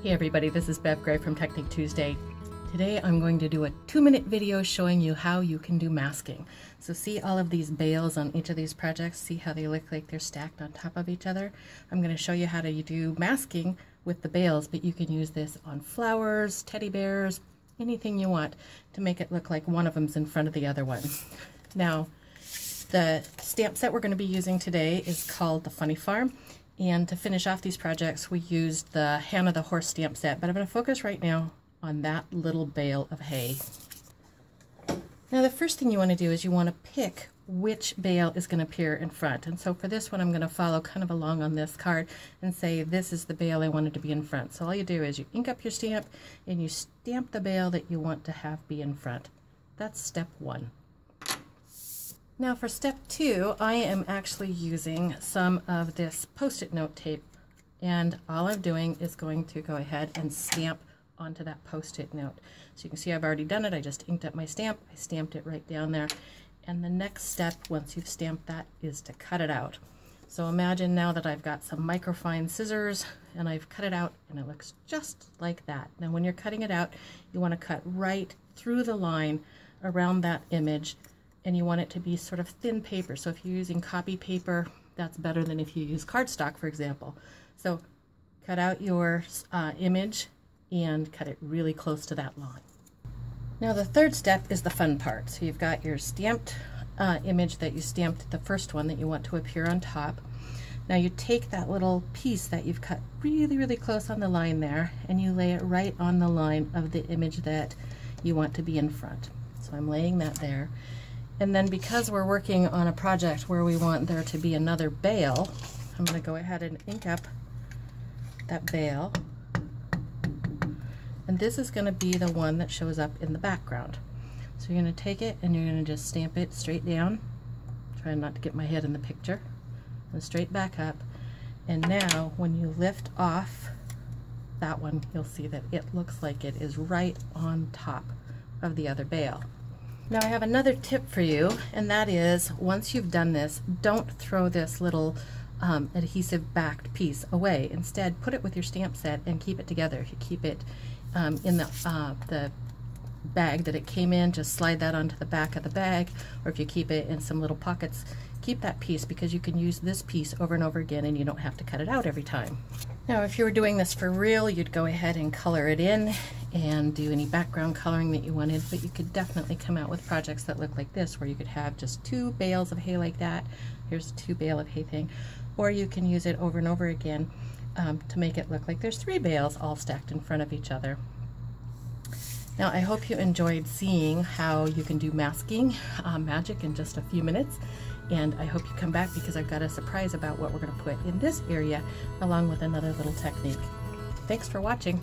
Hey everybody, this is Bev Gray from Technique Tuesday. Today I'm going to do a 2-minute video showing you how you can do masking. So see all of these bales on each of these projects, see how they look like they're stacked on top of each other? I'm going to show you how to do masking with the bales, but you can use this on flowers, teddy bears, anything you want to make it look like one of them's in front of the other one. Now, the stamp set we're going to be using today is called the Funny Farm. And to finish off these projects, we used the Hanna the horse stamp set, but I'm going to focus right now on that little bale of hay. Now the first thing you want to do is you want to pick which bale is going to appear in front. And so for this one, I'm going to follow kind of along on this card and say this is the bale I wanted to be in front. So all you do is you ink up your stamp and you stamp the bale that you want to have be in front. That's step one. Now for step 2, I am actually using some of this Post-it note tape, and all I'm doing is going to go ahead and stamp onto that Post-it note. So you can see I've already done it. I just inked up my stamp, I stamped it right down there, and the next step once you've stamped that is to cut it out. So imagine now that I've got some microfine scissors and I've cut it out and it looks just like that. Now when you're cutting it out, you want to cut right through the line around that image, and you want it to be sort of thin paper. So if you're using copy paper, that's better than if you use cardstock, for example. So cut out your image and cut it really close to that line. Now the third step is the fun part. So you've got your stamped image that you stamped, the first one that you want to appear on top. Now you take that little piece that you've cut really, really close on the line there, and you lay it right on the line of the image that you want to be in front. So I'm laying that there. And then because we're working on a project where we want there to be another bale, I'm going to go ahead and ink up that bale. And this is going to be the one that shows up in the background. So you're going to take it and you're going to just stamp it straight down. Trying not to get my head in the picture. And straight back up. And now when you lift off that one, you'll see that it looks like it is right on top of the other bale. Now I have another tip for you, and that is once you've done this, don't throw this little adhesive backed piece away. Instead, put it with your stamp set and keep it together. If you keep it in the bag that it came in, just slide that onto the back of the bag, or if you keep it in some little pockets, keep that piece because you can use this piece over and over again and you don't have to cut it out every time. Now if you were doing this for real, you'd go ahead and color it in and do any background coloring that you wanted, but you could definitely come out with projects that look like this where you could have just 2 bales of hay like that. Here's a 2 bale of hay thing, or you can use it over and over again to make it look like there's 3 bales all stacked in front of each other. Now I hope you enjoyed seeing how you can do masking magic in just a few minutes, and I hope you come back because I've got a surprise about what we're going to put in this area along with another little technique. Thanks for watching.